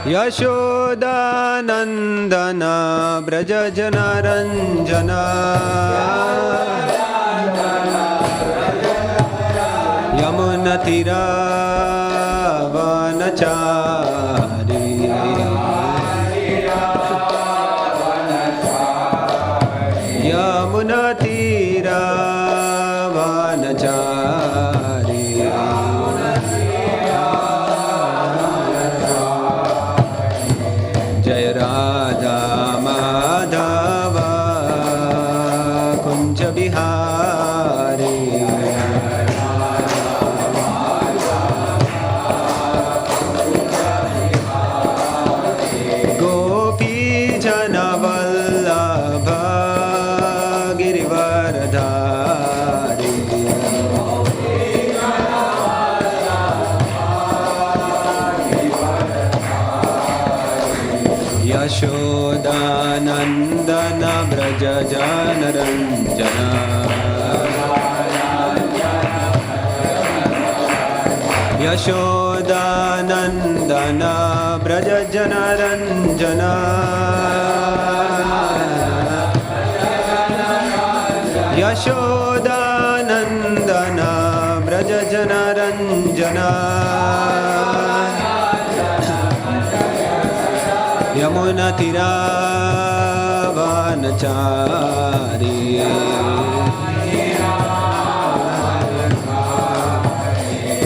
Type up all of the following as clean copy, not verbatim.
Yashodanandana Braja Janaranjana Yamunatira Vanachari Yamunatira Vanachari Jaya Radha Madhava Kunja Bihari Gopi Jana Vallabha Girivaradhari Yashodanandana Braja Janaranjana Yashodanandana Braja Janaranjana Yashodanandana Braja Janaranjana Yamunatira Vanachari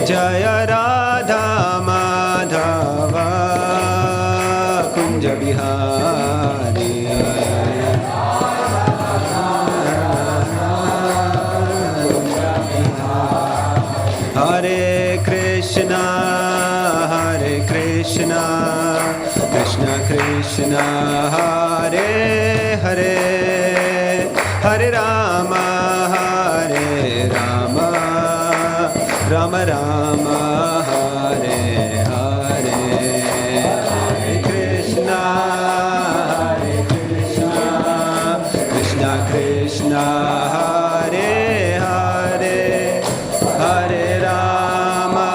Jaya Radha Madhava Kunja Bihari Hare Krishna Hare Krishna Krishna Krishna Hare Hare Hare Rama Hare Rama Rama Rama Hare Hare Hare Krishna Hare Krishna Krishna Krishna Hare Hare Hare Rama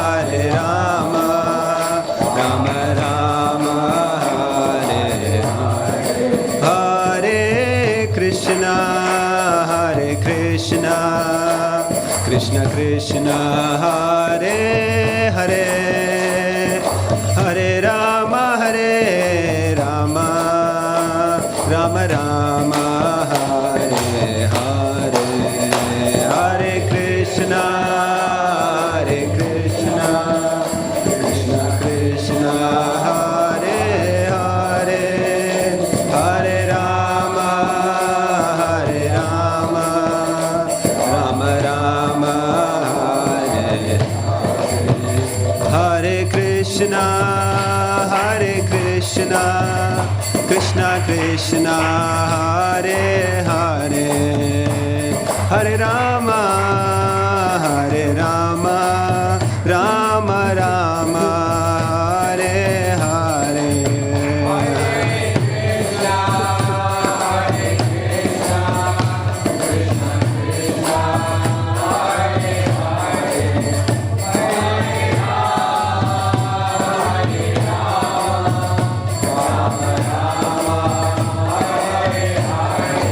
Hare Rama Rama Rama Hare Hare Hare Krishna Hare Krishna Krishna Krishna Hare Hare Hare Rama Hare Rama Rama Rama Hare Hare Hare Krishna Hare Krishna Krishna Krishna Hare Hare Hare Rama Hare Rama Rama Rama Hare Hare Krishna Hare Krishna Krishna Krishna Hare Hare Hare Rama Hare Rama Rama Rama Hare Hare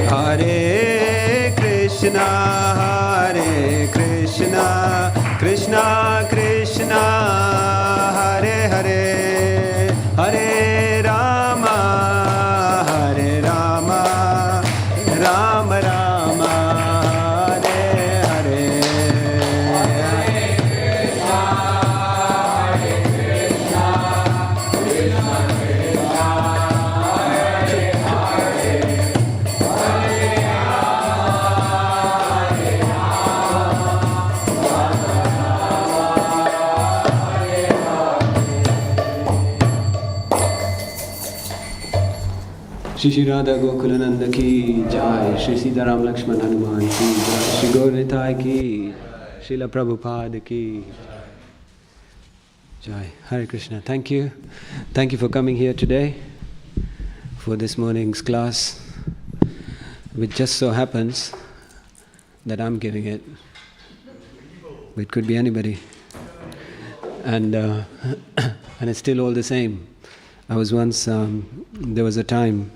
Hare Krishna Hare Krishna Krishna Krishna Hare Hare Hare Rama Hare Rama Rama Rama Hare Hare Shri Shri Radha Gokulananda ki jai, Shri Sitaram Lakshman Hanuman ki jai, Shri Gauritai ki, Srila Prabhupada ki jai. Hare Krishna. Thank you. Thank you for coming here today for this morning's class, which just so happens that I'm giving it. But it could be anybody. And And it's still all the same. I was once, there was a time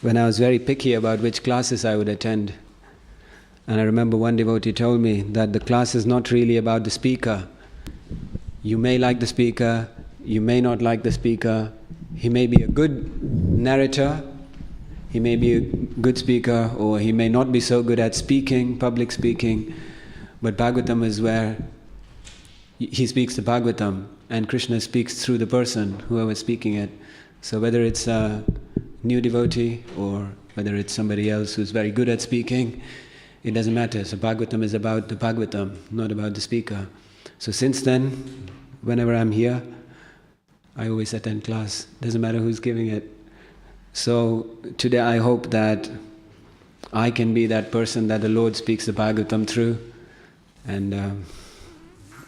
when I was very picky about which classes I would attend. And I remember one devotee told me that the class is not really about the speaker. You may like the speaker, you may not like the speaker. He may be a good narrator, he may be a good speaker, or he may not be so good at speaking, public speaking. But Bhagavatam is where he speaks the Bhagavatam, and Krishna speaks through the person, whoever is speaking it. So whether it's a new devotee or whether it's somebody else who's very good at speaking, it doesn't matter. So Bhagavatam is about the Bhagavatam, not about the speaker. So since then, whenever I'm here, I always attend class. Doesn't matter who's giving it. So today I hope that I can be that person that the Lord speaks the Bhagavatam through. And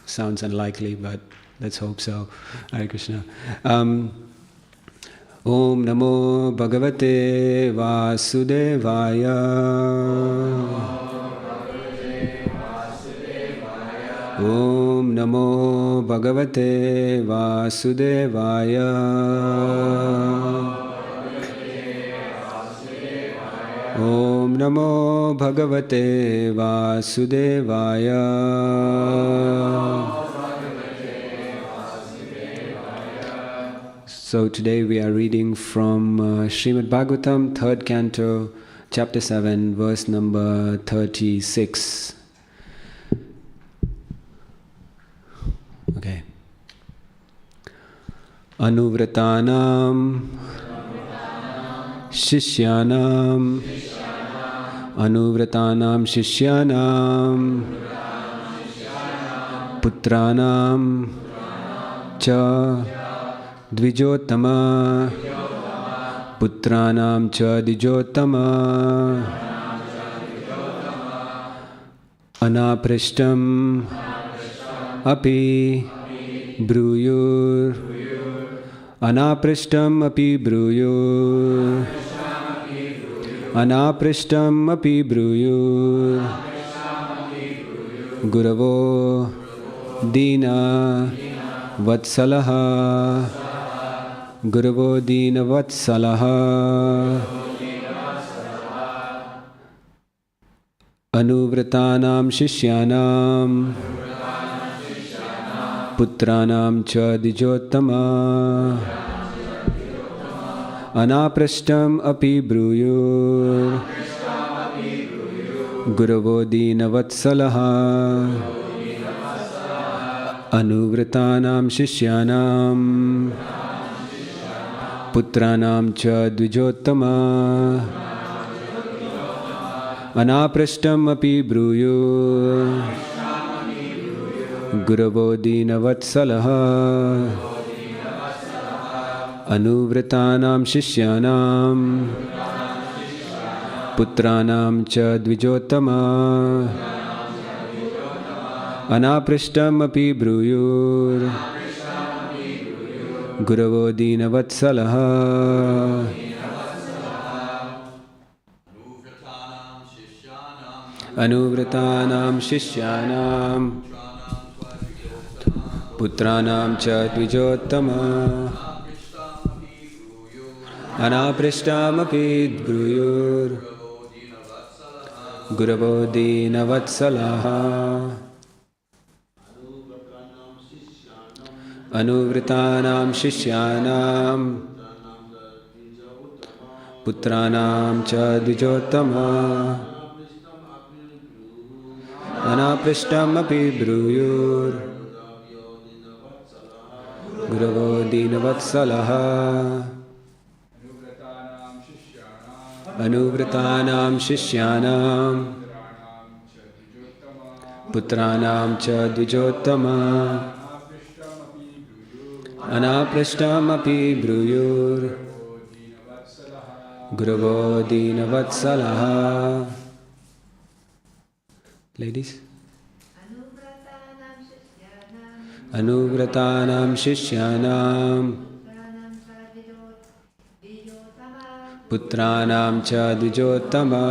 sounds unlikely, but let's hope so. Hare Krishna. Om Namo Bhagavate Vasudevaya. Om Namo Bhagavate Vasudevaya. Om Namo Bhagavate Vasudevaya. So today we are reading from Srimad Bhagavatam, 3rd Canto, Chapter 7, verse number 36. Okay. Anuvratanam Shishyanam Anuvratanam Shishyanam Putranam Cha Dvijottama Putranam Cha Dvijottama Anaprishtam Api Bruyur Anaprishtam Api Bruyur Anaprishtam Api Bruyur Guravo Dina Vatsalaha Guravo Dina Vatsalaha Anuvratanam Shishyanam Putranam Cha Dvijottama Anaprishtam Api Bruyur Guravo Dina Vatsalaha Anuvratanam Shishyanam Putranam Cha Dvijottama Anaprishtam Api Bruyur Guravo Dina Vatsalaha Anuvratanam Shishyanam Putranam Cha Dvijottama Anaprishtam Api Bruyur Guravo Dina Vatsalaha Anuvratanam Shishyanam Putranam Cha Dvijottama Anaprishtam Api Bruyur Guravo Dina Vatsalaha Anuvratanam Shishyanam Putranam Cha Dvijottama Anaprishtam Api Bruyur Guravo Dina Vatsalaha Anuvratanam Shishyanam Putranam Cha Dvijottama Anaprishtam Api Bruyur Guravo Dina Vatsalaha. Ladies? Anuvratanam Shishyanam Putranam Cha Dvijottama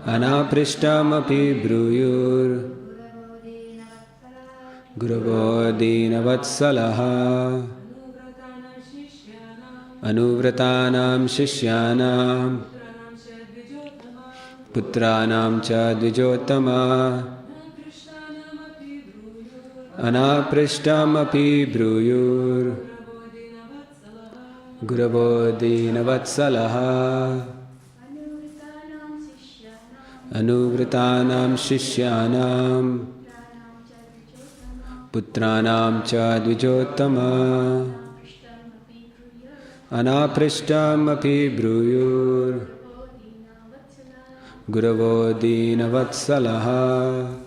Anaprishtam Api Bruyur Guravo Deenavatsalaha Anuvratanam Shishyanam Putranam Cha Dvijotama Anaprishtam Api Bruyur Guravo Deenavatsalaha Anuvratanam Shishyanam Putranam Cha Dvijotama Anaprishtam Api Bruyur Guravo Deenavatsalaha.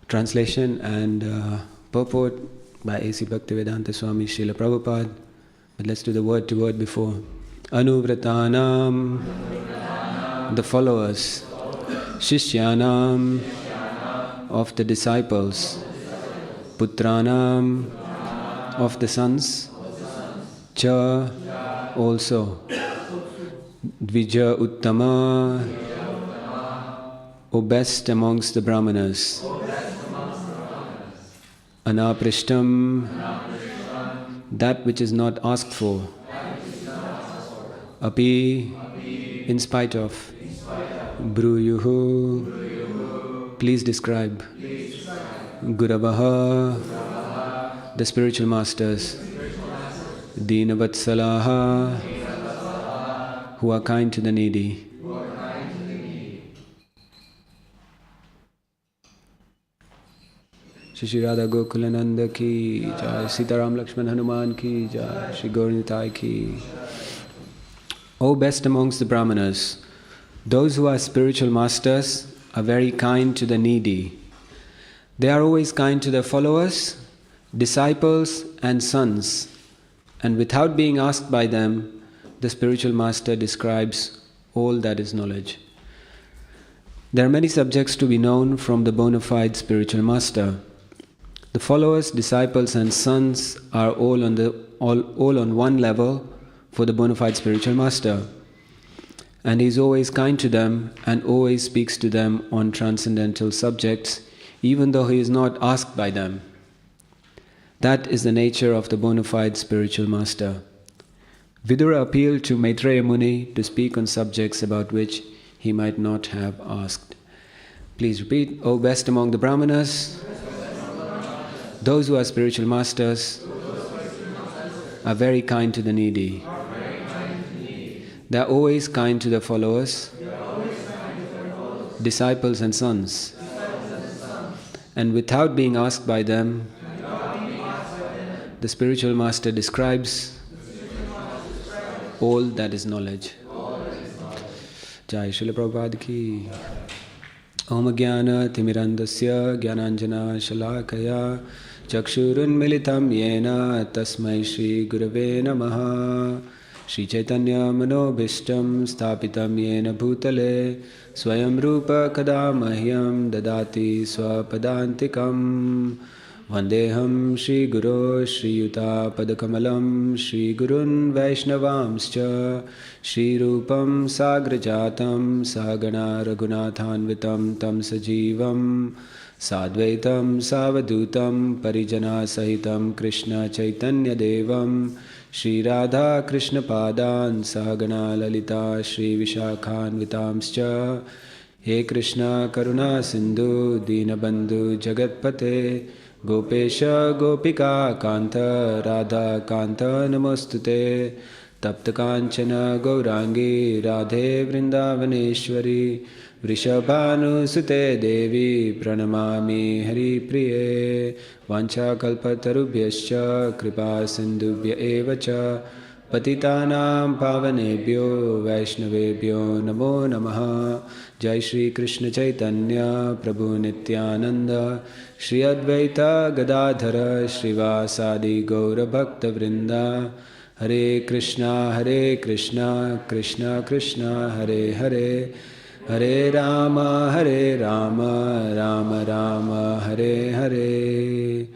Translation and purport by A.C. Bhaktivedanta Swami Srila Prabhupada. But let's do the word to word before. Anuvratanam, the followers. Shishyanam, of the disciples. Putranam, of the sons. Cha, also. Dvija Uttama, O best amongst the Brahmanas. Anaprishtam, that which is not asked for. Api, in spite of. Bruyuhu, please describe. Guravaha, the spiritual masters. Deenavatsalaha, who are kind to the needy. Shri Radha Gokulananda ki jai, Sitaram Lakshman Hanuman ki jai, Shri Gauranitai ki. O best amongst the Brahmanas, those who are spiritual masters are very kind to the needy. They are always kind to their followers, disciples and sons, and without being asked by them, the spiritual master describes all that is knowledge. There are many subjects to be known from the bona fide spiritual master. The followers, disciples and sons are all on one level for the bona fide spiritual master. And he is always kind to them and always speaks to them on transcendental subjects, even though he is not asked by them. That is the nature of the bona fide spiritual master. Vidura appealed to Maitreya Muni to speak on subjects about which he might not have asked. Please repeat. O best among the Brahmanas, those who are spiritual masters are very kind to the needy. They are always kind to their followers, disciples and sons. And without being asked by them, the spiritual master describes all that is knowledge. Jai Srila Prabhupada ki. Om Jnana Timirandasya Jnananjana Shalakaya Chakshurun Militam Yena Tasmai Shri Gurave Namaha. Shri Chaitanya Manobhishtam Sthapitam Yena Bhutale Swayam Rupa Kadamahyam Dadati Swapadantikam. Vandeham Shri Guru Shri Yuta Padakamalam Shri Gurun Vaishnavamscha Shri Rupam Sagrajatam Sagana Raghunathanvitam Tam Sajivam Sadvaitam Savadutam Parijana Sahitam Krishna Chaitanya Devam Shri Radha Krishna Padan Sagana Lalita Shri Vishakhanvitamscha. He Krishna Karuna Sindhu Dinabandhu Jagatpate Gopesha Gopika Kanta Radha Kanta Namostute Tapta Kanchana Gaurangi Radhe Vrindavaneshwari Vrishabhanu Sute Devi Pranamami Hari Priye Vancha Kalpatarubhyascha Kripa Sindhubhya Evacha Patitanam Pavanebhyo Vaishnavebhyo Namo Namaha. Jai Shri Krishna Chaitanya Prabhu Nityananda Shri Advaita Gadadhara Srivasadi Gaura Bhakta Vrinda. Hare Krishna Krishna Krishna Hare Hare Hare Rama Rama Rama Hare Hare.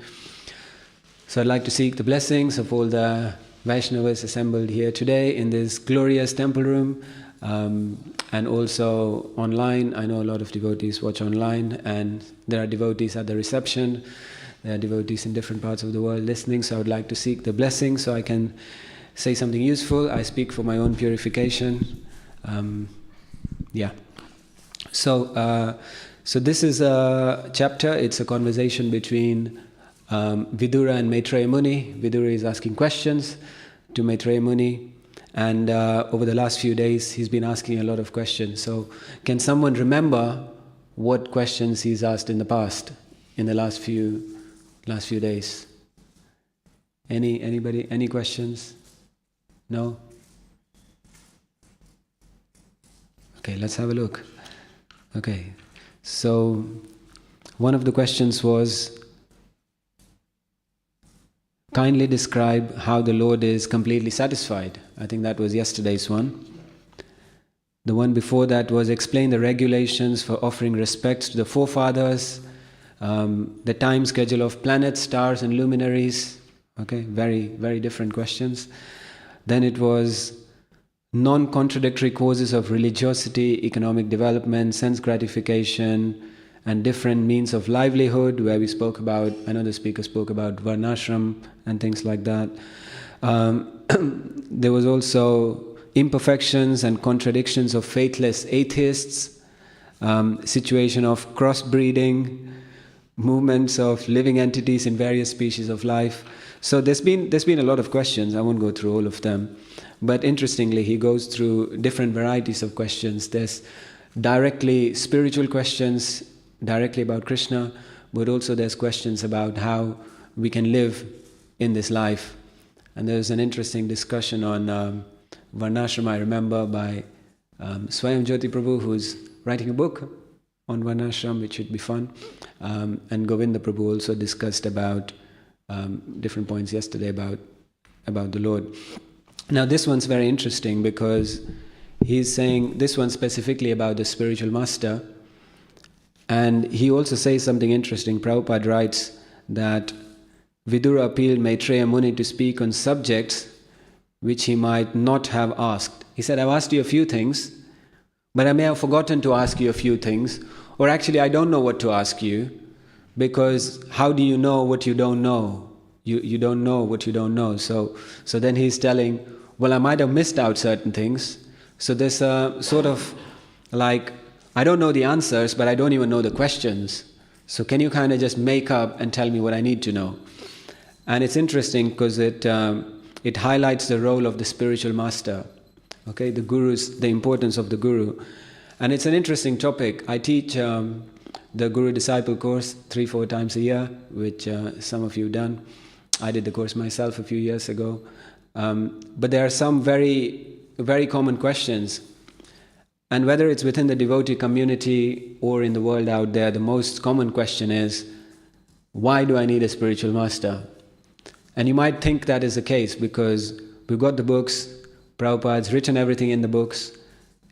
So I'd like to seek the blessings of all the Vaishnavas assembled here today in this glorious temple room. and also online. I know a lot of devotees watch online, and there are devotees at the reception. There are devotees in different parts of the world listening, so I would like to seek the blessing so I can say something useful. I speak for my own purification. So this is a chapter. It's a conversation between Vidura and Maitreya Muni. Vidura is asking questions to Maitreya Muni, and over the last few days he's been asking a lot of questions. So can someone remember what questions he's asked in the past, in the last few days? Anybody? Any questions? No? Okay, let's have a look. Okay, so one of the questions was, kindly describe how the Lord is completely satisfied. I think that was yesterday's one. The one before that was, explain the regulations for offering respects to the forefathers, the time schedule of planets, stars and luminaries. Okay, very, very different questions. Then it was non-contradictory causes of religiosity, economic development, sense gratification, and different means of livelihood, where we spoke about, I know the speaker spoke about varnashram and things like that. There was also imperfections and contradictions of faithless atheists, situation of crossbreeding, movements of living entities in various species of life. So there's been a lot of questions. I won't go through all of them. But interestingly, he goes through different varieties of questions. There's directly spiritual questions, directly about Krishna, but also there's questions about how we can live in this life. And there's an interesting discussion on Varnashram, I remember, by Swayam Jyoti Prabhu, who's writing a book on Varnashram, which should be fun. And Govinda Prabhu also discussed about different points yesterday about the Lord. Now this one's very interesting because he's saying this one specifically about the spiritual master, and he also says something interesting. Prabhupada writes that Vidura appealed Maitreya Muni to speak on subjects which he might not have asked. He said, I've asked you a few things, but I may have forgotten to ask you a few things, or actually I don't know what to ask you, because how do you know what you don't know? You don't know what you don't know. So then he's telling, well, I might have missed out certain things. So there's a sort of like, I don't know the answers, but I don't even know the questions. So can you kind of just make up and tell me what I need to know? And it's interesting because it highlights the role of the spiritual master. Okay, the importance of the guru. And it's an interesting topic. I teach the Guru Disciple course 3-4 times a year, which some of you have done. I did the course myself a few years ago. But there are some very, very common questions. And whether it's within the devotee community or in the world out there, the most common question is, why do I need a spiritual master? And you might think that is the case because we've got the books, Prabhupada's written everything in the books,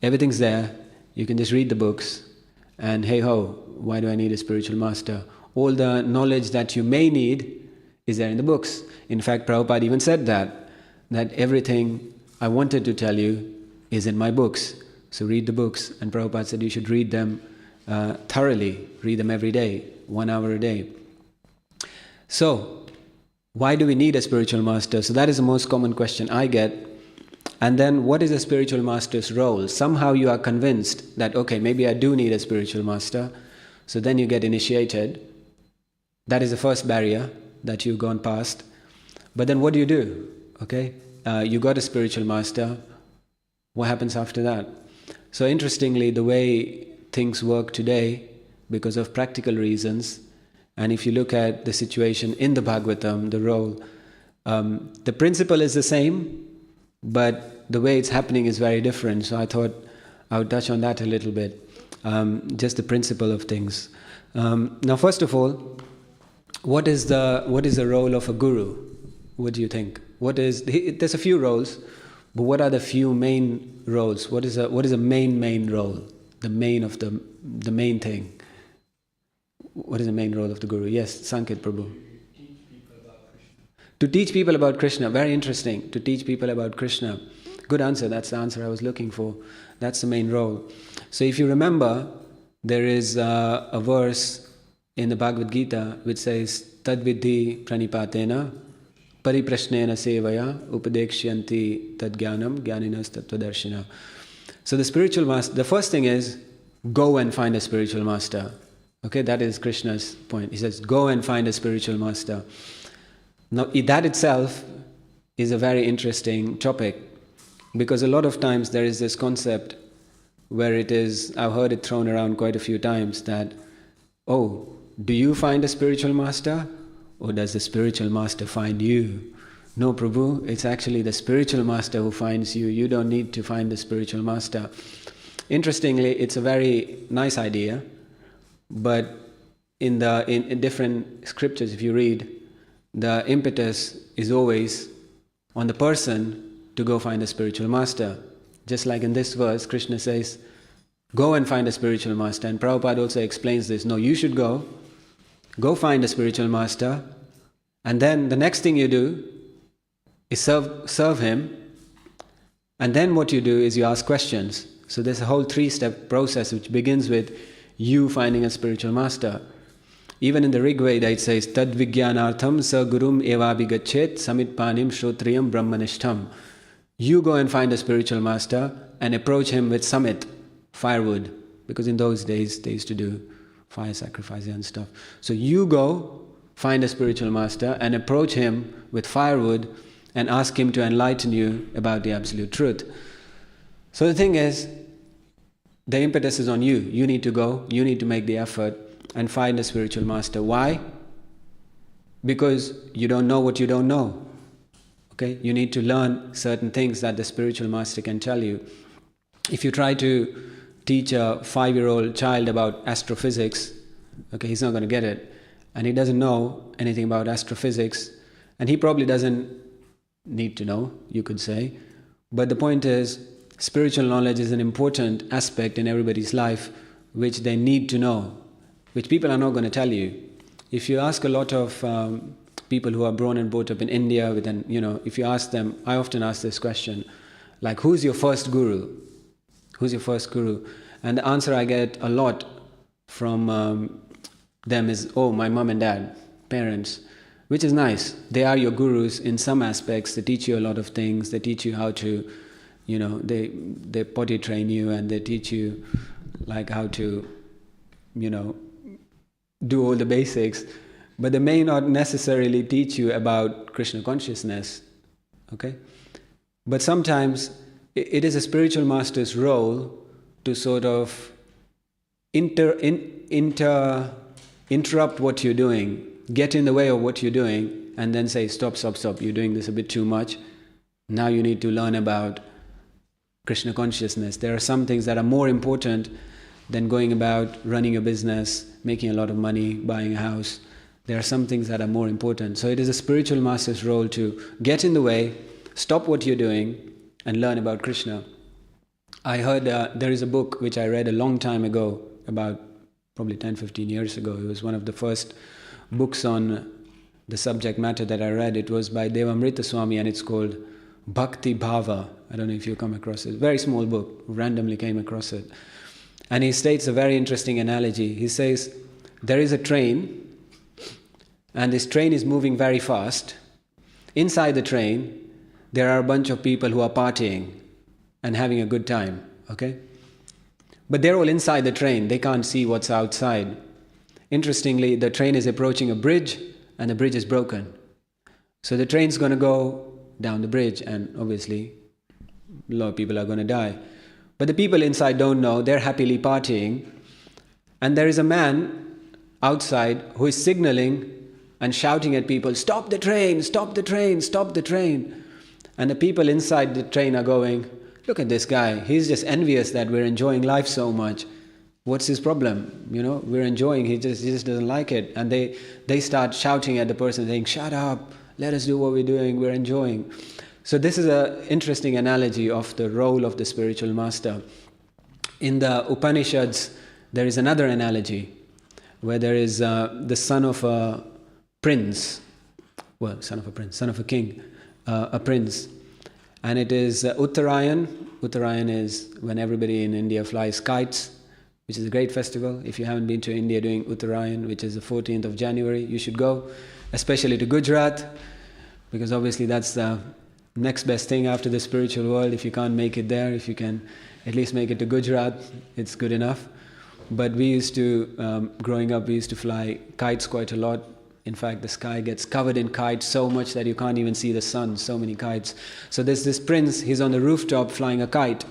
everything's there, you can just read the books, and hey ho, why do I need a spiritual master? All the knowledge that you may need is there in the books. In fact, Prabhupada even said that everything I wanted to tell you is in my books. So read the books. And Prabhupada said you should read them thoroughly, read them every day, 1 hour a day. So, why do we need a spiritual master? So that is the most common question I get. And then what is a spiritual master's role? Somehow you are convinced that, okay, maybe I do need a spiritual master. So then you get initiated. That is the first barrier that you've gone past. But then what do? Okay, you got a spiritual master. What happens after that? So interestingly, the way things work today, because of practical reasons, and if you look at the situation in the Bhagavatam, the role, the principle is the same, but the way it's happening is very different. So I thought I would touch on that a little bit, just the principle of things. Now, first of all, what is the role of a guru? What do you think? There's a few roles, but what are the few main roles? What is a main role? The main thing. What is the main role of the guru? Yes, Sanket Prabhu. Teach people about Krishna. To teach people about Krishna. Very interesting. To teach people about Krishna. Good answer, that's the answer I was looking for. That's the main role. So if you remember, there is a verse in the Bhagavad Gita which says, Tadvidhi pranipatena pariprashnena sevaya upadekshyanti tadgyanam gyaninas tattvadarshina. So the spiritual master, the first thing is, go and find a spiritual master. Okay, that is Krishna's point. He says, go and find a spiritual master. Now, that itself is a very interesting topic, because a lot of times there is this concept where it is, I've heard it thrown around quite a few times, that, oh, do you find a spiritual master, or does the spiritual master find you? No, Prabhu, it's actually the spiritual master who finds you. You don't need to find the spiritual master. Interestingly, it's a very nice idea, but in different scriptures, if you read, the impetus is always on the person to go find a spiritual master. Just like in this verse, Krishna says, go and find a spiritual master. And Prabhupada also explains this. No, you should go find a spiritual master, and then the next thing you do is serve him, and then what you do is you ask questions. So there's a whole 3-step process which begins with you finding a spiritual master. Even in the Rig Veda it says, Tad Vijnanartham sa gurum eva bigachet samitpanim shrotriyam brahmanishtam. You go and find a spiritual master and approach him with samit, firewood, because in those days they used to do fire sacrifices and stuff. So you go find a spiritual master and approach him with firewood and ask him to enlighten you about the absolute truth. So the thing is, the impetus is on you. You need to go, you need to make the effort and find a spiritual master. Why? Because you don't know what you don't know. Okay? You need to learn certain things that the spiritual master can tell you. If you try to teach a 5-year-old child about astrophysics, okay, he's not going to get it. And he doesn't know anything about astrophysics, and he probably doesn't need to know, you could say. But the point is, spiritual knowledge is an important aspect in everybody's life which they need to know, which people are not going to tell you. If you ask a lot of people who are born and brought up in India, if you ask them, I often ask this question, like, who's your first guru? Who's your first guru? And the answer I get a lot from them is, oh, my mom and dad, parents, which is nice. They are your gurus in some aspects. They teach you a lot of things. They teach you how to, they potty train you, and they teach you like how to, do all the basics. But they may not necessarily teach you about Krishna consciousness, okay? But sometimes it is a spiritual master's role to sort of interrupt what you're doing, get in the way of what you're doing, and then say, stop, you're doing this a bit too much. Now you need to learn about Krishna consciousness. There are some things that are more important than going about running a business, making a lot of money, buying a house. There are some things that are more important. So it is a spiritual master's role to get in the way, stop what you're doing, and learn about Krishna. I heard there is a book which I read a long time ago, about probably 10-15 years ago. It was one of the first books on the subject matter that I read. It was by Devamrita Swami, and it's called Bhakti Bhava. I don't know if you come across it. Very small book, randomly came across it. And he states a very interesting analogy. He says, there is a train, and this train is moving very fast. Inside the train, there are a bunch of people who are partying and having a good time, okay? But they're all inside the train. They can't see what's outside. Interestingly, the train is approaching a bridge, and the bridge is broken. So the train's going to go down the bridge, and obviously a lot of people are going to die. But the people inside don't know. They're happily partying. And there is a man outside who is signaling and shouting at people, stop the train, stop the train, stop the train. And the people inside the train are going, look at this guy. He's just envious that we're enjoying life so much. What's his problem? We're enjoying. He just doesn't like it. And they start shouting at the person, saying, shut up, let us do what we're doing, we're enjoying. So this is an interesting analogy of the role of the spiritual master. In the Upanishads, there is another analogy where there is the son of a prince, son of a king, a prince. And it is Uttarayan. Uttarayan is when everybody in India flies kites, which is a great festival. If you haven't been to India doing Uttarayan, which is the 14th of January, you should go, especially to Gujarat, because obviously that's the next best thing after the spiritual world. If you can't make it there, if you can at least make it to Gujarat, it's good enough. But we used to, growing up, we used to fly kites quite a lot. In fact, the sky gets covered in kites so much that you can't even see the sun, so many kites. So there's this prince, he's on the rooftop flying a kite.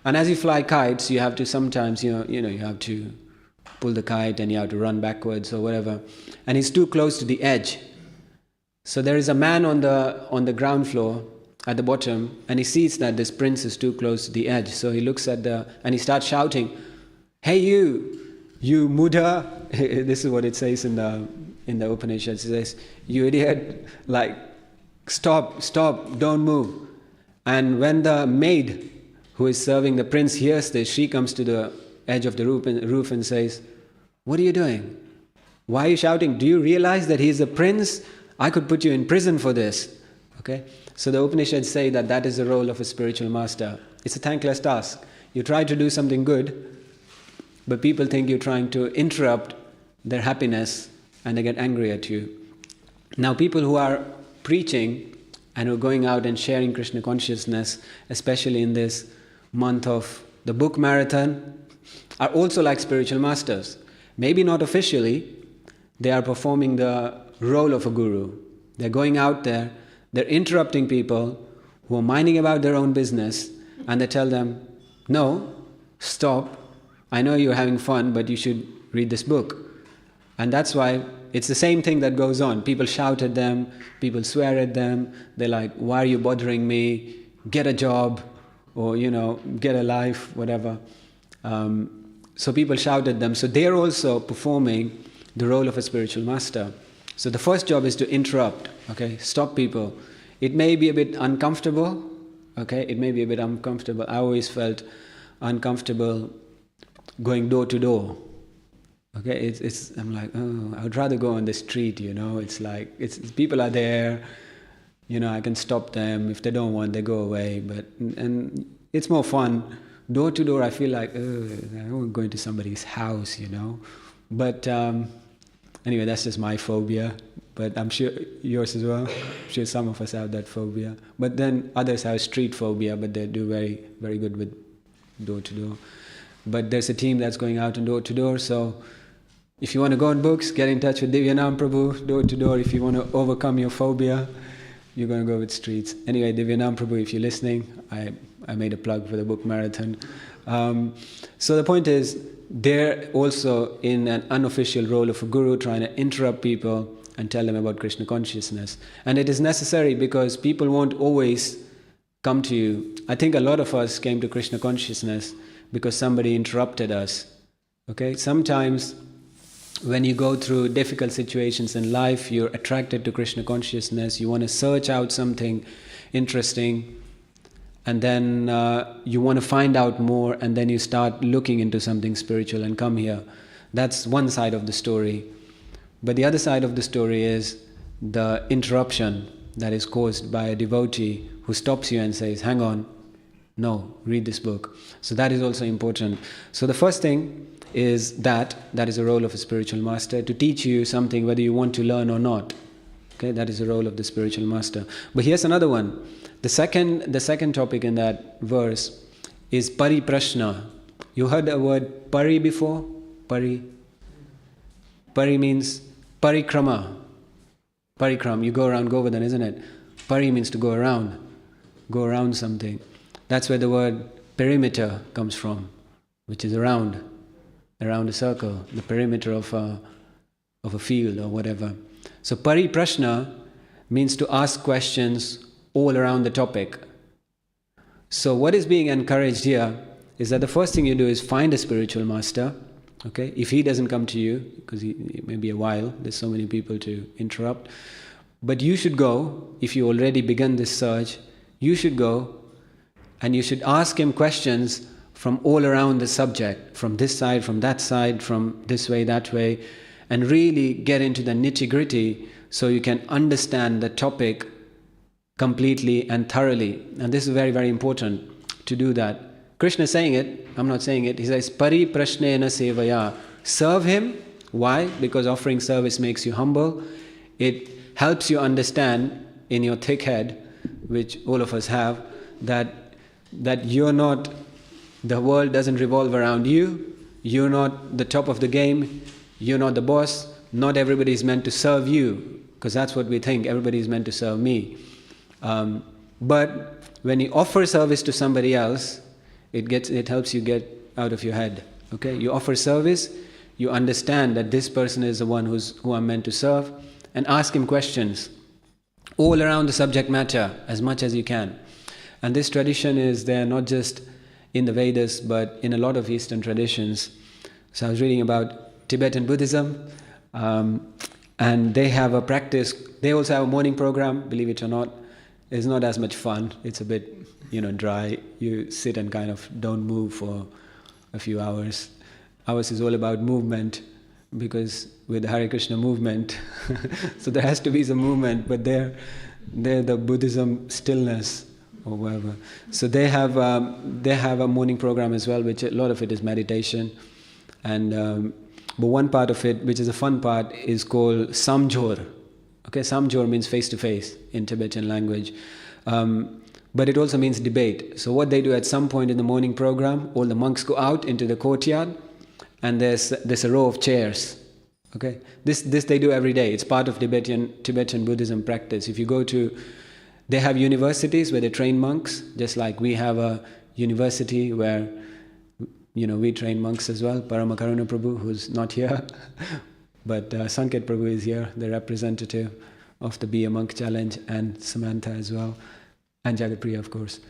And as you fly kites, you have to sometimes, you have to pull the kite and you have to run backwards or whatever. And he's too close to the edge. So there is a man on the ground floor at the bottom, and he sees that this prince is too close to the edge. So he looks at and he starts shouting, "Hey you Muddha!" This is what it says in the Upanishads. It says, "You idiot, like, stop, don't move." And when the maid who is serving the prince hears this, she comes to the edge of the roof and says, "What are you doing? Why are you shouting? Do you realize that he is a prince? I could put you in prison for this." Okay? So the Upanishads say that is the role of a spiritual master. It's a thankless task. You try to do something good, but people think you're trying to interrupt their happiness and they get angry at you. Now, people who are preaching and who are going out and sharing Krishna consciousness, especially in this month of the book marathon, are also like spiritual masters. Maybe not officially, they are performing the role of a guru. They're going out there, they're interrupting people who are minding about their own business, and they tell them, "No, stop. I know you're having fun, but you should read this book." And that's why it's the same thing that goes on. People shout at them, people swear at them, they're like, "Why are you bothering me? Get a job," or, get a life, whatever. So people shout at them. So they're also performing the role of a spiritual master. So the first job is to interrupt, okay? Stop people. It may be a bit uncomfortable, okay? It may be a bit uncomfortable. I always felt uncomfortable going door to door. Okay, I'm like, oh, I would rather go on the street, It's like, people are there, I can stop them. If they don't want, they go away. And it's more fun. Door to door, I feel like, I'm going to somebody's house, But anyway, that's just my phobia. But I'm sure yours as well. I'm sure some of us have that phobia. But then others have street phobia, but they do very, very good with door to door. But there's a team that's going out and door to door. So if you want to go on books, get in touch with Divyanam Prabhu, door to door. If you want to overcome your phobia, you're going to go with streets. Anyway, Divyanam Prabhu, if you're listening, I made a plug for the book marathon. So the point is, they're also in an unofficial role of a guru, trying to interrupt people and tell them about Krishna consciousness. And it is necessary because people won't always come to you. I think a lot of us came to Krishna consciousness because somebody interrupted us. Okay? Sometimes when you go through difficult situations in life, you're attracted to Krishna consciousness, you want to search out something interesting, and then you want to find out more, and then you start looking into something spiritual and come here. That's one side of the story. But the other side of the story is the interruption that is caused by a devotee who stops you and says, "Hang on, no, read this book." So that is also important. So the first thing is that is a role of a spiritual master, to teach you something whether you want to learn or not. Okay, that is the role of the spiritual master. But here's another one. The second topic in that verse is pariprashna. You heard the word pari before? Pari means parikrama. Parikram, you go around Govardhan, isn't it? Pari means to go around something. That's where the word perimeter comes from, which is around a circle, the perimeter of a field or whatever. So pariprashna means to ask questions all around the topic. So what is being encouraged here is that the first thing you do is find a spiritual master. Okay, if he doesn't come to you, because it may be a while, there's so many people to interrupt, but you should go. If you already begun this search, you should go and you should ask him questions from all around the subject, from this side, from that side, from this way, that way, and really get into the nitty-gritty so you can understand the topic completely and thoroughly. And this is very, very important to do that. Krishna is saying it, I'm not saying it. He says, Pari prashnena sevaya. Serve him. Why? Because offering service makes you humble. It helps you understand in your thick head, which all of us have, that you're not, the world doesn't revolve around you. You're not the top of the game. You're not the boss. Not everybody is meant to serve you, because that's what we think. Everybody is meant to serve me. But when you offer service to somebody else, it helps you get out of your head. Okay, you offer service, you understand that this person is the one who I'm meant to serve, and ask him questions all around the subject matter as much as you can. And this tradition is there not just in the Vedas, but in a lot of Eastern traditions. So I was reading about Tibetan Buddhism, and they have a practice. They also have a morning program, believe it or not. It's not as much fun. It's a bit, dry. You sit and kind of don't move for a few hours. Ours is all about movement, because with the Hare Krishna movement, so there has to be some movement, but they're the Buddhism stillness or whatever. So they have a morning program as well, which a lot of it is meditation, and but one part of it, which is a fun part, is called samjor. Okay, samjor means face to face in Tibetan language, but it also means debate. So what they do at some point in the morning program, all the monks go out into the courtyard, and there's a row of chairs. Okay, this they do every day. It's part of Tibetan Buddhism practice. If you go to, they have universities where they train monks, just like we have a university where we train monks as well. Paramakaruna Prabhu, who's not here, but Sanket Prabhu is here, the representative of the Be a Monk Challenge, and Samantha as well, and Jagatpriya, of course,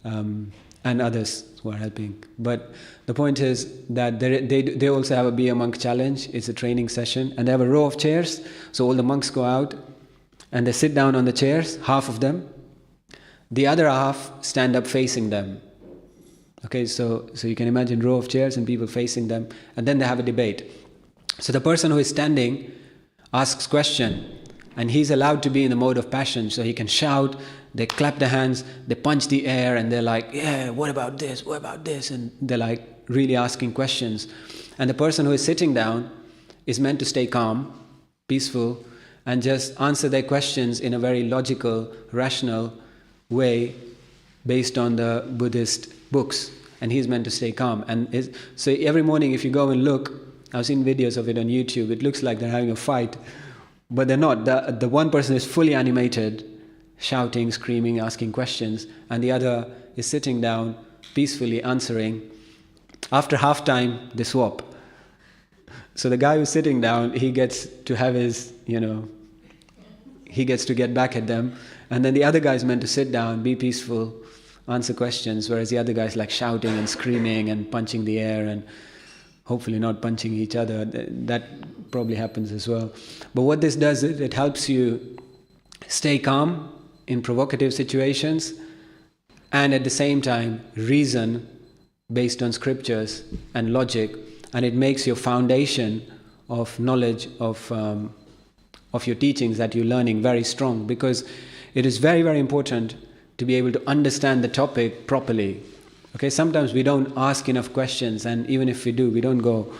and others who are helping. But the point is that they also have a Be a Monk Challenge. It's a training session, and they have a row of chairs. So all the monks go out and they sit down on the chairs, half of them. The other half stand up facing them. Okay, so you can imagine row of chairs and people facing them, and then they have a debate. So the person who is standing asks question, and he's allowed to be in the mode of passion, so he can shout, they clap their hands, they punch the air, and they're like, yeah, what about this, what about this? And they're like really asking questions. And the person who is sitting down is meant to stay calm, peaceful, and just answer their questions in a very logical, rational way based on the Buddhist books. And he's meant to stay calm. And so every morning if you go and look, I've seen videos of it on YouTube, it looks like they're having a fight, but they're not. The one person is fully animated, shouting, screaming, asking questions, and the other is sitting down, peacefully answering. After half time, they swap. So the guy who's sitting down, he gets to have his, he gets to get back at them, and then the other guy's meant to sit down, be peaceful, answer questions, whereas the other guy's like shouting and screaming and punching the air, and hopefully not punching each other. That probably happens as well. But what this does is it helps you stay calm in provocative situations, and at the same time reason based on scriptures and logic, and it makes your foundation of knowledge of your teachings that you're learning very strong, because it is very, very important to be able to understand the topic properly. Okay, sometimes we don't ask enough questions, and even if we do, we don't go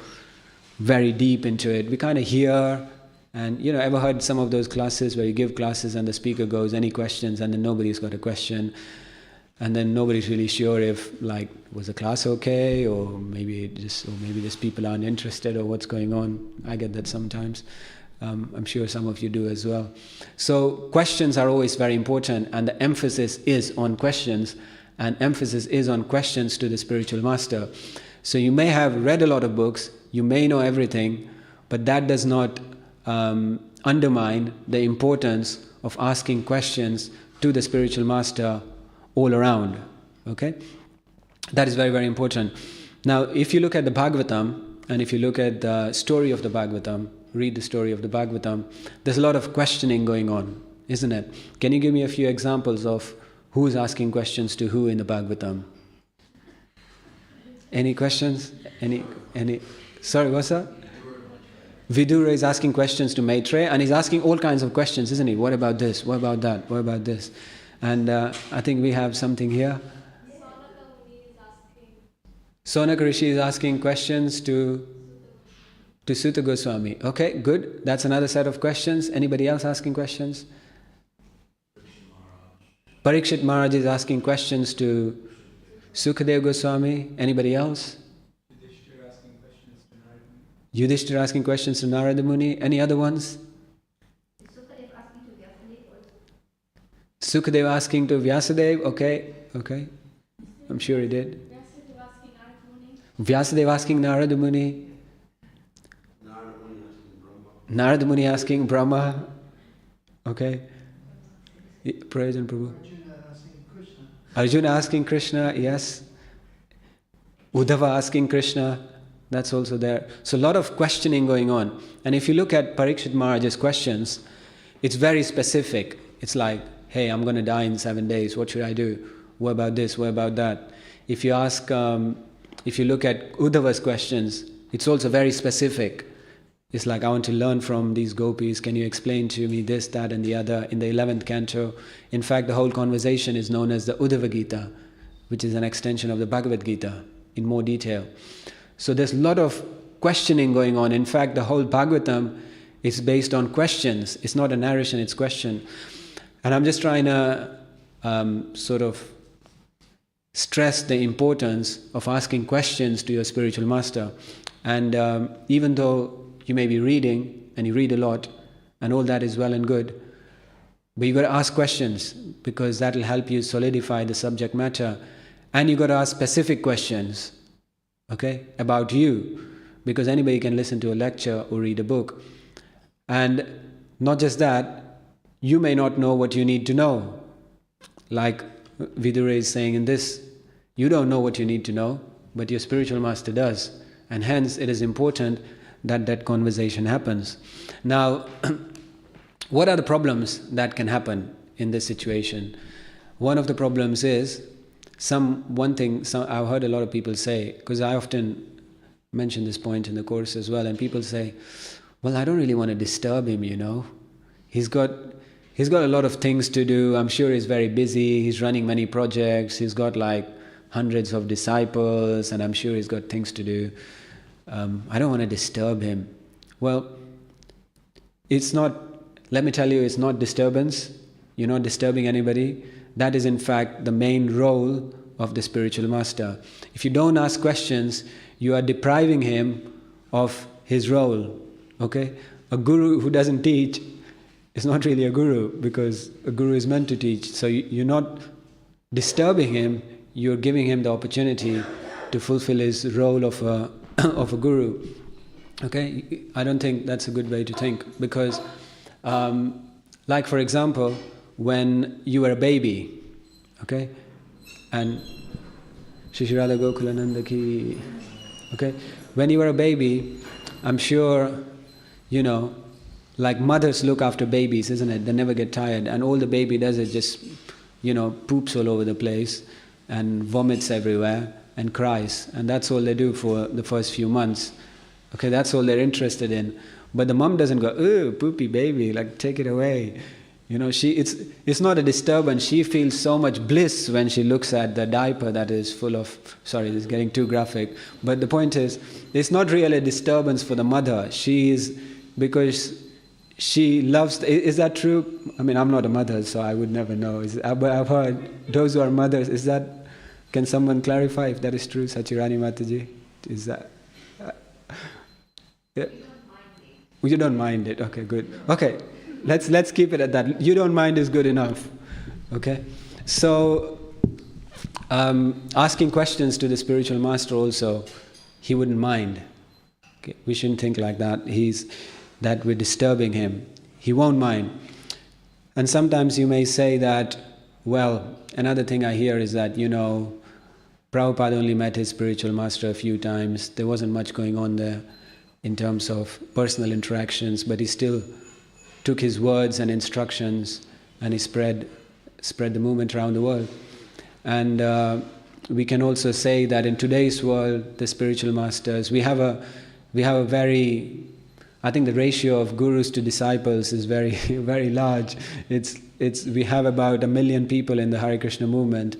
very deep into it. We kind of hear, and ever heard some of those classes where you give classes and the speaker goes, any questions, and then nobody's got a question, and then nobody's really sure if was the class okay, or maybe just people aren't interested, or what's going on. I get that sometimes. I'm sure some of you do as well. So questions are always very important, and the emphasis is on questions, and emphasis is on questions to the spiritual master. So you may have read a lot of books, you may know everything, but that does not undermine the importance of asking questions to the spiritual master all around. Okay? That is very, very important. Now, if you look at the Bhagavatam, and if you look at the story of the Bhagavatam, read the story of the Bhagavatam, there's a lot of questioning going on, isn't it? Can you give me a few examples of who's asking questions to who in the Bhagavatam? Any questions? Any? Sorry, what's that? Vidura is asking questions to Maitreya, and he's asking all kinds of questions, isn't he? What about this? What about that? What about this? And I think we have something here. Sonaka Rishi is asking questions to Sutta Goswami. Okay, good. That's another set of questions. Anybody else asking questions? Parikshit Maharaj is asking questions to Sukadev Goswami. Anybody else? Yudhishthira asking questions to Narada Muni. Any other ones? Sukadev asking to Vyasadeva. Okay, okay. I'm sure he did. Vyasadeva asking Narada Muni. Narada Muni asking Brahma. Okay. Praise and Prabhu. Arjuna asking Krishna, yes. Uddhava asking Krishna, that's also there. So a lot of questioning going on. And if you look at Parikshit Maharaj's questions, it's very specific. It's like, hey, I'm going to die in 7 days. What should I do? What about this? What about that? If you ask, if you look at Uddhava's questions, it's also very specific. It's like, I want to learn from these gopis. Can you explain to me this, that, and the other? In the 11th canto, in fact, the whole conversation is known as the Uddhava Gita, which is an extension of the Bhagavad Gita in more detail. So there's a lot of questioning going on. In fact, the whole Bhagavatam is based on questions. It's not a narration, it's question. And I'm just trying to sort of stress the importance of asking questions to your spiritual master. And even though you may be reading, and you read a lot, and all that is well and good, but you got to ask questions, because that will help you solidify the subject matter. And you got to ask specific questions, okay, about you, because anybody can listen to a lecture or read a book. And not just that, you may not know what you need to know. Like Vidura is saying in this, you don't know what you need to know, but your spiritual master does. And hence it is important that that conversation happens. Now, what are the problems that can happen in this situation? One of the problems is, one thing I've heard a lot of people say, because I often mention this point in the course as well, and people say, well, I don't really want to disturb him, you know. He's got a lot of things to do. I'm sure he's very busy. He's running many projects. He's got like hundreds of disciples, and I'm sure he's got things to do. I don't want to disturb him. Well, it's not, let me tell you, it's not disturbance. You're not disturbing anybody. That is in fact the main role of the spiritual master. If you don't ask questions, you are depriving him of his role. Okay? A guru who doesn't teach is not really a guru, because a guru is meant to teach. So you're not disturbing him, you're giving him the opportunity to fulfill his role of a of a guru. Okay? I don't think that's a good way to think, because like for example, when you were a baby, okay, and Shishirada Gokulananda ki, okay, when you were a baby, I'm sure, you know, like mothers look after babies, isn't it? They never get tired, and all the baby does is just, you know, poops all over the place and vomits everywhere and cries, and that's all they do for the first few months. Okay, that's all they're interested in. But the mom doesn't go, "Oh, poopy baby, like take it away." You know, it's not a disturbance. She feels so much bliss when she looks at the diaper that is full of, sorry, this is getting too graphic. But the point is, it's not really a disturbance for the mother. Because she loves, is that true? I mean, I'm not a mother, so I would never know. But I've heard those who are mothers, is that, can someone clarify if that is true, Sachirani Mataji? Is that, yeah? You don't mind it, okay, good. Okay. Let's keep it at that. You don't mind is good enough. Okay? So, asking questions to the spiritual master also, he wouldn't mind. Okay? We shouldn't think like that. That we're disturbing him. He won't mind. And sometimes you may say that, well, another thing I hear is that, you know, Prabhupada only met his spiritual master a few times. There wasn't much going on there in terms of personal interactions, but he still took his words and instructions and he spread the movement around the world. And we can also say that in today's world, the spiritual masters, we have a very I think the ratio of gurus to disciples is very, very large. We have about 1 million people in the Hare Krishna movement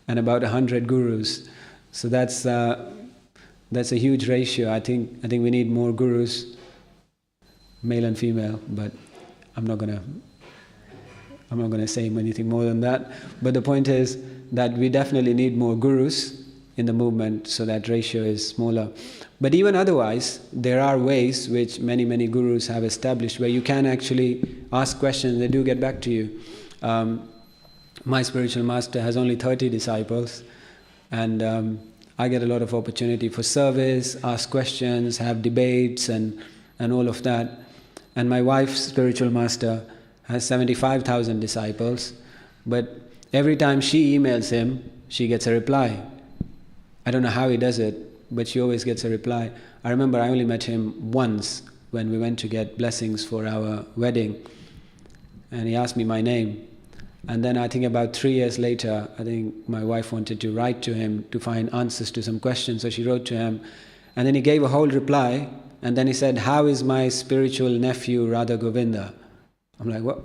and about 100 gurus. So that's a huge ratio. I think we need more gurus, male and female, but I'm not gonna say anything more than that. But the point is that we definitely need more gurus in the movement, so that ratio is smaller. But even otherwise, there are ways which many, many gurus have established where you can actually ask questions. They do get back to you. My spiritual master has only 30 disciples, and I get a lot of opportunity for service, ask questions, have debates, and all of that. And my wife's spiritual master has 75,000 disciples, but every time she emails him, she gets a reply. I don't know how he does it, but she always gets a reply. I remember I only met him once when we went to get blessings for our wedding, and he asked me my name. And then I think about 3 years later, I think my wife wanted to write to him to find answers to some questions, so she wrote to him, and then he gave a whole reply, and then he said, "How is my spiritual nephew Radha Govinda?" I'm like, what?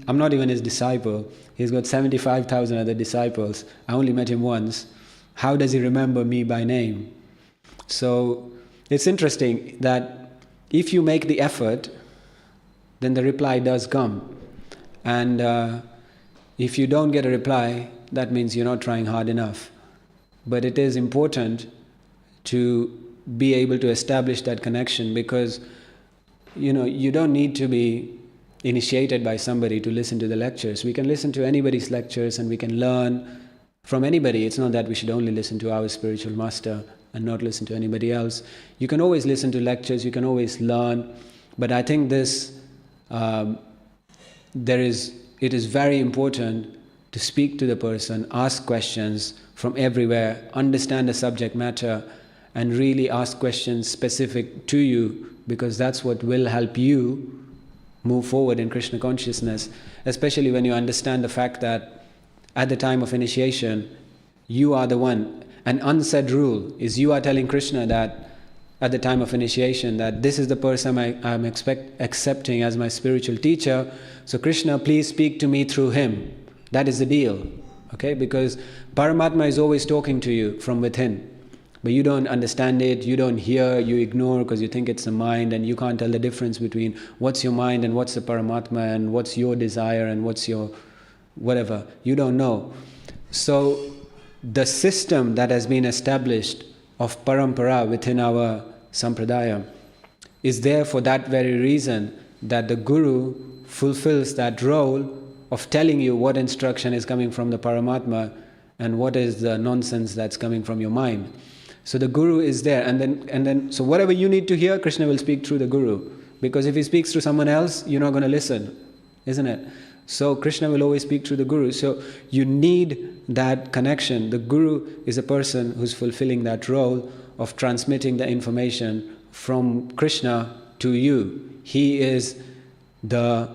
I'm not even his disciple. He's got 75,000 other disciples. I only met him once. How does he remember me by name? So it's interesting that if you make the effort, then the reply does come. And if you don't get a reply, that means you're not trying hard enough. But it is important to be able to establish that connection, because you don't need to be initiated by somebody to listen to the lectures. We can listen to anybody's lectures and we can learn from anybody. It's not that we should only listen to our spiritual master and not listen to anybody else. You can always listen to lectures, you can always learn, but I think it is very important to speak to the person, ask questions from everywhere, understand the subject matter, and really ask questions specific to you, because that's what will help you move forward in Krishna consciousness, especially when you understand the fact that at the time of initiation, you are the one. An unsaid rule is you are telling Krishna that at the time of initiation that this is the person I'm accepting as my spiritual teacher, so Krishna, please speak to me through him. That is the deal, okay? Because Paramatma is always talking to you from within, but you don't understand it, you don't hear, you ignore because you think it's the mind, and you can't tell the difference between what's your mind and what's the Paramatma and what's your desire and what's your whatever. You don't know. So the system that has been established of parampara within our sampradaya is there for that very reason, that the guru fulfills that role of telling you what instruction is coming from the Paramatma and what is the nonsense that's coming from your mind. So the guru is there, and then so whatever you need to hear, Krishna will speak through the guru, because if he speaks through someone else, you're not going to listen, isn't it? So Krishna will always speak through the guru. So you need that connection. The guru is a person who's fulfilling that role of transmitting the information from Krishna to you. He is the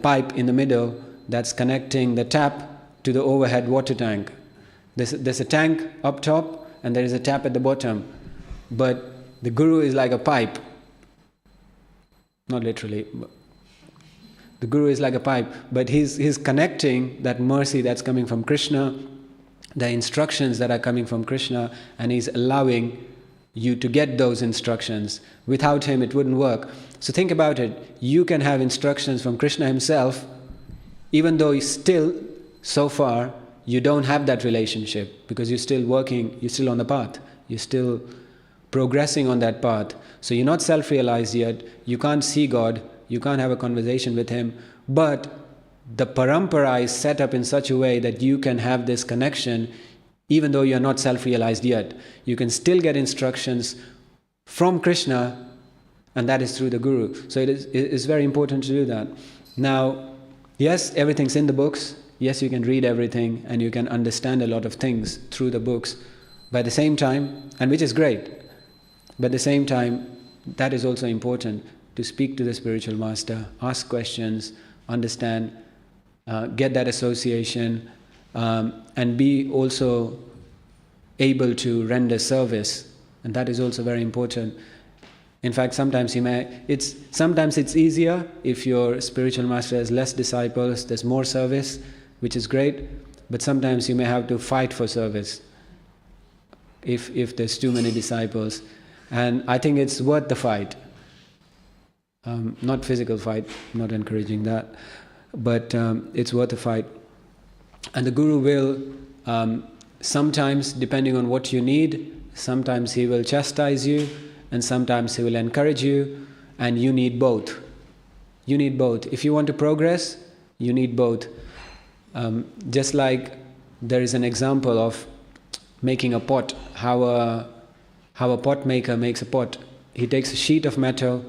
pipe in the middle that's connecting the tap to the overhead water tank. There's a tank up top and there is a tap at the bottom, but the guru is like a pipe. Not literally, but the guru is like a pipe, but he's connecting that mercy that's coming from Krishna, the instructions that are coming from Krishna, and he's allowing you to get those instructions. Without him, it wouldn't work. So think about it. You can have instructions from Krishna himself, even though still, so far, you don't have that relationship, because you're still working, you're still on the path, you're still progressing on that path. So you're not self-realized yet, you can't see God, you can't have a conversation with him, but the parampara is set up in such a way that you can have this connection even though you're not self-realized yet. You can still get instructions from Krishna, and that is through the guru. So it is very important to do that. Now, yes, everything's in the books. Yes, you can read everything and you can understand a lot of things through the books. But at the same time, and which is great, but at the same time, that is also important, to speak to the spiritual master, ask questions, understand, get that association, and be also able to render service. And that is also very important. In fact, sometimes it's easier if your spiritual master has less disciples, there's more service, which is great, but sometimes you may have to fight for service if there's too many disciples. And I think it's worth the fight. Not physical fight, not encouraging that, but it's worth the fight. And the Guru will, sometimes, depending on what you need, sometimes he will chastise you, and sometimes he will encourage you, and you need both. You need both. If you want to progress, you need both. Just like there is an example of making a pot, how a pot maker makes a pot. He takes a sheet of metal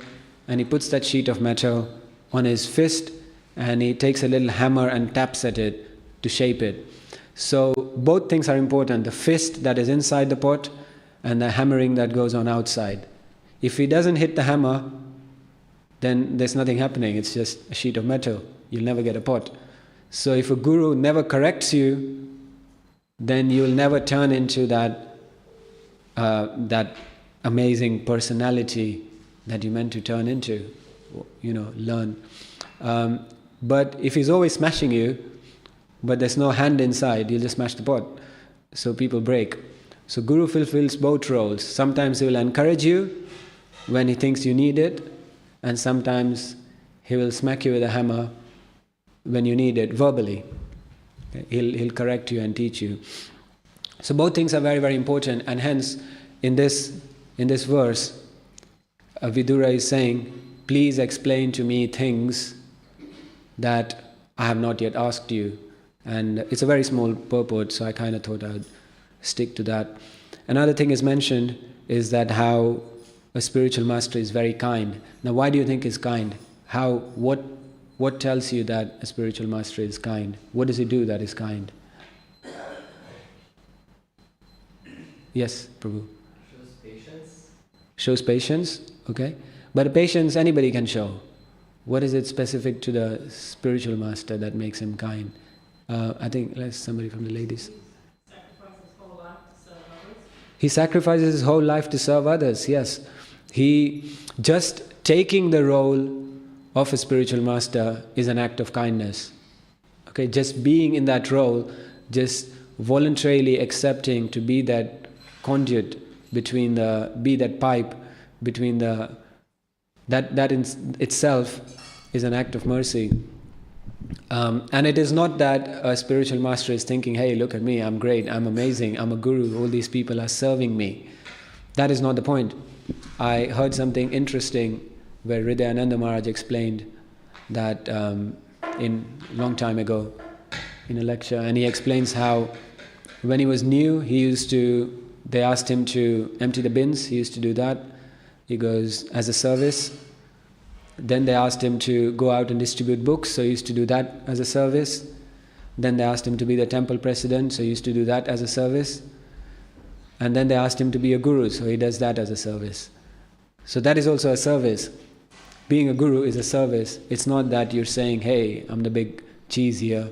and he puts that sheet of metal on his fist, and he takes a little hammer and taps at it to shape it. So both things are important, the fist that is inside the pot and the hammering that goes on outside. If he doesn't hit the hammer, then there's nothing happening, it's just a sheet of metal. You'll never get a pot. So if a guru never corrects you, then you'll never turn into that amazing personality that you're meant to turn into, learn. But if he's always smashing you, but there's no hand inside, you'll just smash the pot. So people break. So Guru fulfills both roles. Sometimes he will encourage you when he thinks you need it, and sometimes he will smack you with a hammer when you need it, verbally. Okay? He'll correct you and teach you. So both things are very, very important, and hence in this verse, Vidura is saying, please explain to me things that I have not yet asked you. And it's a very small purport, so I kind of thought I'd stick to that. Another thing is mentioned is that how a spiritual master is very kind. Now, why do you think he's kind? What tells you that a spiritual master is kind? What does he do that is kind? Yes, Prabhu. Shows patience. Shows patience, okay. But patience anybody can show. What is it specific to the spiritual master that makes him kind? I think let's somebody from the ladies. He sacrifices his whole life to serve others, yes. He just taking the role of a spiritual master is an act of kindness. Okay, just being in that role, just voluntarily accepting to be that conduit between be that pipe between that in itself is an act of mercy. And it is not that a spiritual master is thinking, hey, look at me, I'm great, I'm amazing, I'm a guru, all these people are serving me. That is not the point. I heard something interesting where Hridayananda Maharaj explained that in long time ago in a lecture, and he explains how when he was new, they asked him to empty the bins, he used to do that. He goes, as a service. Then they asked him to go out and distribute books, so he used to do that as a service. Then they asked him to be the temple president, so he used to do that as a service. And then they asked him to be a guru, so he does that as a service. So that is also a service. Being a guru is a service. It's not that you're saying, hey, I'm the big cheese here,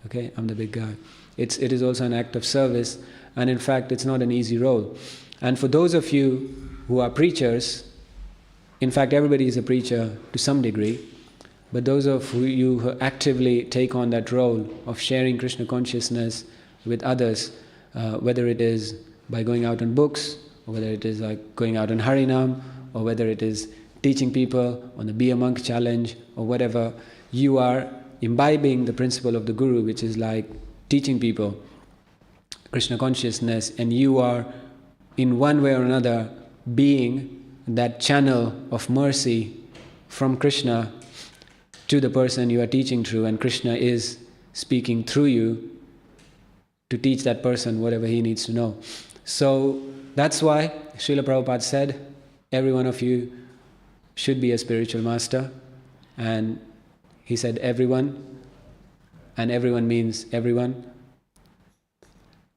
okay, I'm the big guy. It is also an act of service, and in fact, it's not an easy role. And for those of you who are preachers, in fact, everybody is a preacher to some degree, but those of you who actively take on that role of sharing Krishna consciousness with others, whether it is by going out on books, or whether it is like going out on Harinam, or whether it is teaching people on the Be a Monk challenge, or whatever, you are imbibing the principle of the Guru, which is like teaching people Krishna consciousness, and you are in one way or another being that channel of mercy from Krishna to the person you are teaching through, and Krishna is speaking through you to teach that person whatever he needs to know. So that's why Srila Prabhupada said, every one of you should be a spiritual master. And he said everyone, and everyone means everyone.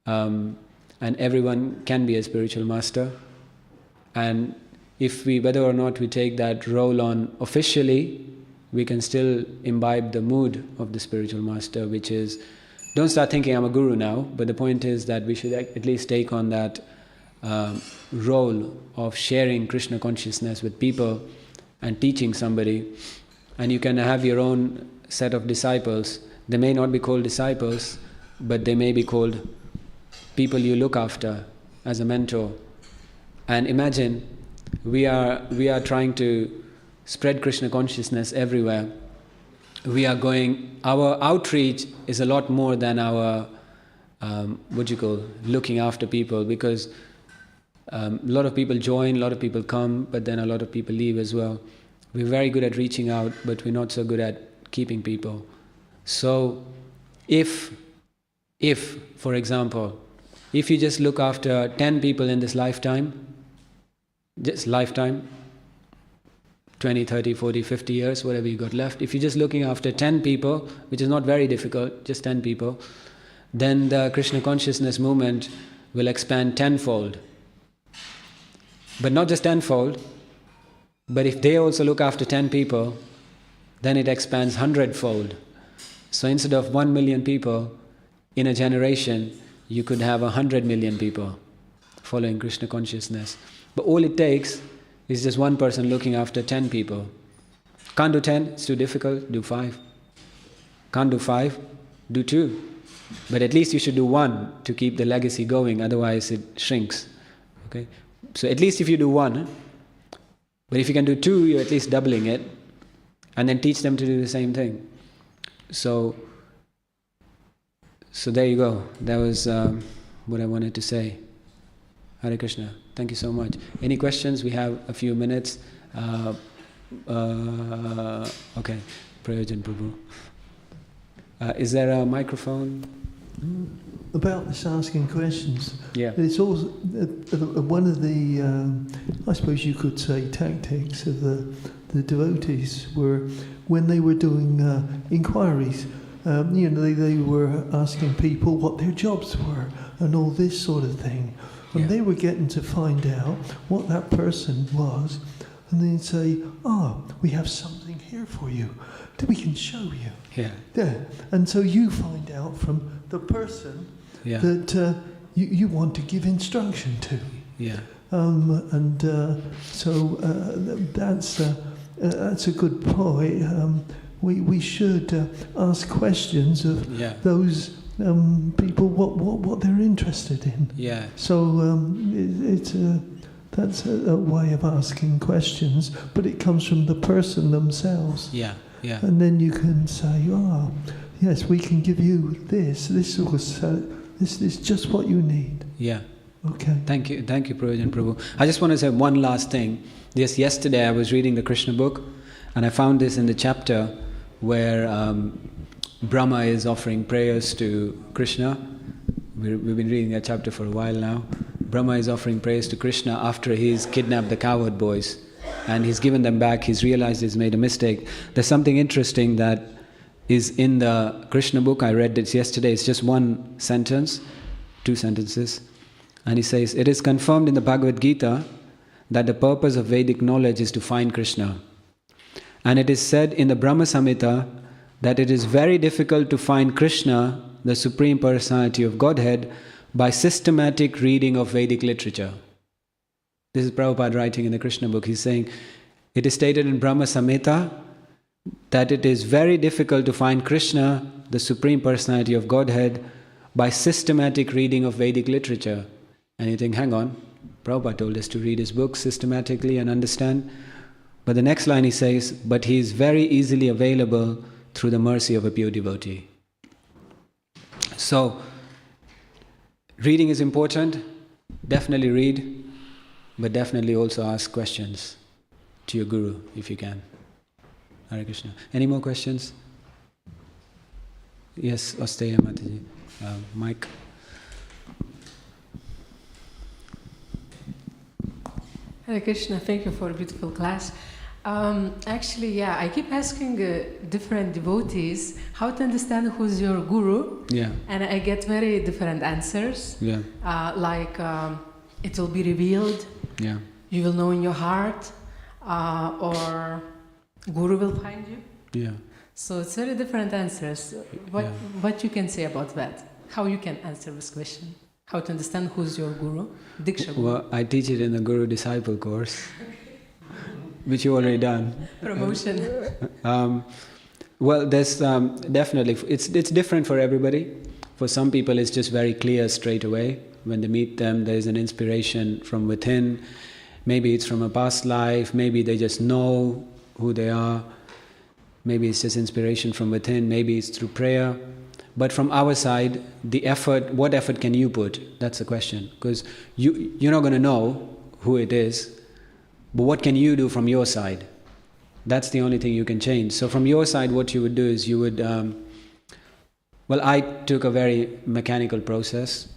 And everyone can be a spiritual master. And whether or not we take that role on officially, we can still imbibe the mood of the spiritual master, which is, don't start thinking I'm a guru now, but the point is that we should at least take on that role of sharing Krishna consciousness with people and teaching somebody, and you can have your own set of disciples. They may not be called disciples, but they may be called people you look after as a mentor. And imagine, we are trying to spread Krishna consciousness everywhere. Our outreach is a lot more than our, looking after people, because a lot of people join, a lot of people come, but then a lot of people leave as well. We're very good at reaching out, but we're not so good at keeping people. So if for example, if you just look after 10 people in this lifetime, 20, 30, 40, 50 years, whatever you got left, if you're just looking after 10 people, which is not very difficult, just 10 people, then the Krishna consciousness movement will expand tenfold. But not just tenfold, but if they also look after 10 people, then it expands 100-fold. So instead of 1 million people in a generation, you could have 100 million people following Krishna consciousness. But all it takes is just one person looking after 10 people. Can't do 10, it's too difficult, do 5. Can't do 5, do 2. But at least you should do 1 to keep the legacy going, otherwise it shrinks. Okay? So at least if you do 1, but if you can do 2, you're at least doubling it, and then teach them to do the same thing. So there you go. That was what I wanted to say. Hare Krishna. Thank you so much. Any questions? We have a few minutes. Okay. Prayojan Prabhu. Is there a microphone? About this asking questions. Yeah. It's also one of the, I suppose you could say, tactics of the devotees were when they were doing inquiries. They were asking people what their jobs were and all this sort of thing. And they were getting to find out what that person was, and they'd say, we have something here for you that we can show you. Yeah. And so you find out from the person that you want to give instruction to. Yeah. So that's a good point. We should ask questions of those people what they're interested in. Yeah. So that's a way of asking questions, but it comes from the person themselves. Yeah. Yeah. And then you can say, yes, we can give you this. This is just what you need. Yeah. Okay. Thank you, Prayojan Prabhu. I just want to say one last thing. Just yesterday I was reading the Krishna book, and I found this in the chapter where Brahma is offering prayers to Krishna. We've been reading that chapter for a while now. Brahma is offering prayers to Krishna after he's kidnapped the cowherd boys, and he's given them back. He's realized he's made a mistake. There's something interesting that is in the Krishna book. I read this yesterday. It's just one sentence, 2 sentences. And he says, it is confirmed in the Bhagavad Gita that the purpose of Vedic knowledge is to find Krishna. And it is said in the Brahma Samhita that it is very difficult to find Krishna, the Supreme Personality of Godhead, by systematic reading of Vedic literature. This is Prabhupada writing in the Krishna book. He's saying, it is stated in Brahma Samhita that it is very difficult to find Krishna, the Supreme Personality of Godhead, by systematic reading of Vedic literature. And you think, hang on, Prabhupada told us to read his books systematically and understand. But the next line he says, but he is very easily available through the mercy of a pure devotee. So, reading is important. Definitely read, but definitely also ask questions to your guru if you can. Hare Krishna. Any more questions? Yes, Osteya Mataji. Mike. Hare Krishna, thank you for a beautiful class. I keep asking different devotees how to understand who's your guru, and I get very different answers. It will be revealed, you will know in your heart, or guru will find you. So it's very different answers. What you can say about that? How you can answer this question? How to understand who's your guru? Diksha guru. Well, I teach it in the Guru Disciple course, which you already done. Promotion. Well, there's definitely, it's different for everybody. For some people it's just very clear straight away. When they meet them, there's an inspiration from within. Maybe it's from a past life, maybe they just know who they are. Maybe it's just inspiration from within, maybe it's through prayer. But from our side, the effort, what effort can you put? That's the question. Because you're not going to know who it is, but what can you do from your side? That's the only thing you can change. So from your side, what you would do is you would... well, I took a very mechanical process.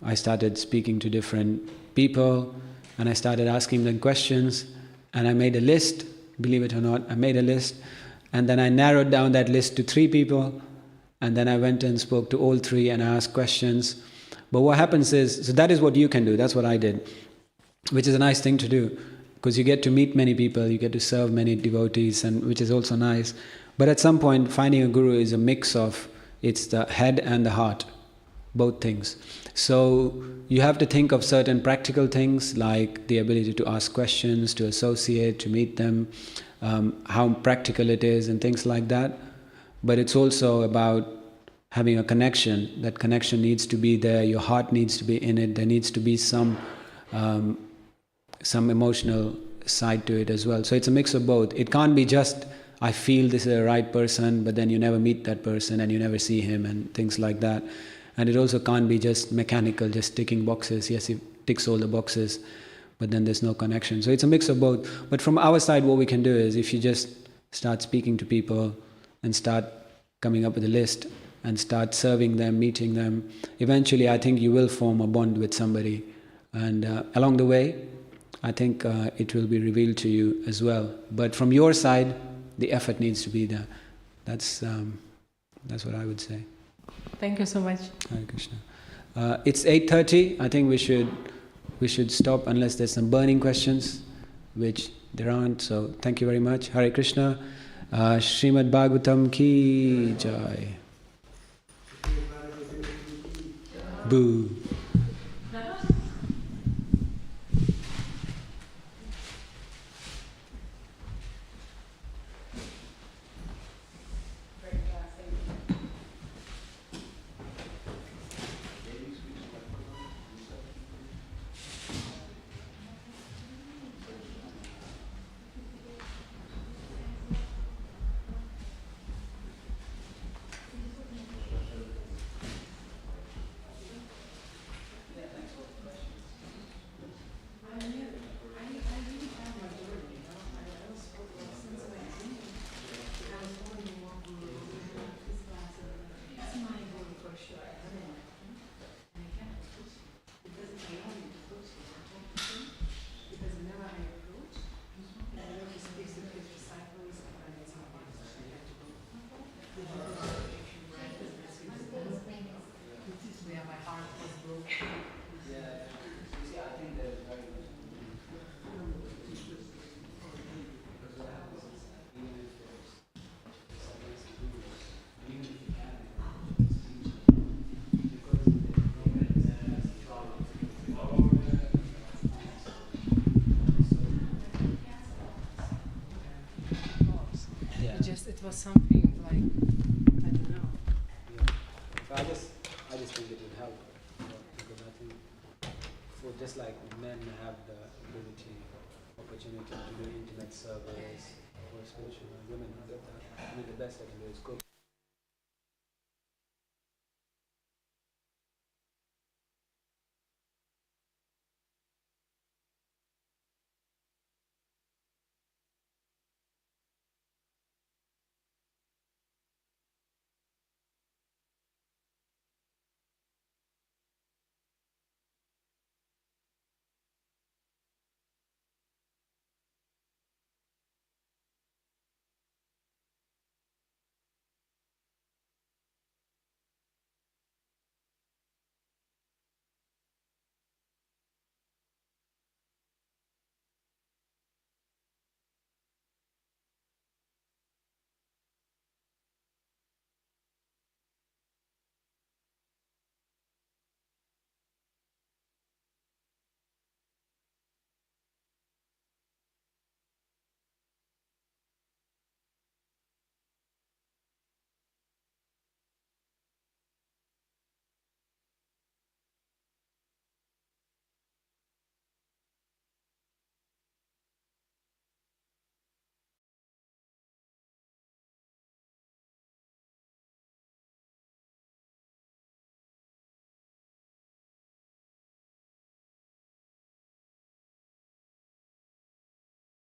I started speaking to different people, and I started asking them questions, and I made a list, believe it or not, I made a list, and then I narrowed down that list to 3 people, and then I went and spoke to all 3 and I asked questions. But what happens is, so that is what you can do, that's what I did, which is a nice thing to do, because you get to meet many people, you get to serve many devotees, and which is also nice. But at some point, finding a guru is a mix of, it's the head and the heart, both things. So you have to think of certain practical things, like the ability to ask questions, to associate, to meet them, how practical it is and things like that. But it's also about having a connection. That connection needs to be there, your heart needs to be in it, there needs to be some emotional side to it as well. So it's a mix of both. It can't be just, I feel this is the right person, but then you never meet that person and you never see him and things like that. And it also can't be just mechanical, just ticking boxes. Yes, he ticks all the boxes, but then there's no connection. So it's a mix of both. But from our side, what we can do is, if you just start speaking to people and start coming up with a list and start serving them, meeting them, eventually I think you will form a bond with somebody. And along the way, I think it will be revealed to you as well. But from your side, the effort needs to be there. That's what I would say. Thank you so much. Hare Krishna. It's 8:30. I think we should stop unless there's some burning questions, which there aren't. So thank you very much. Hare Krishna. Srimad Bhagavatam ki jai. Boo. It was something like, I don't know. Yeah. I just think it would help, because I think for just like men have the opportunity to do intimate service or spiritual, women have that. I mean, the best I can do is cook.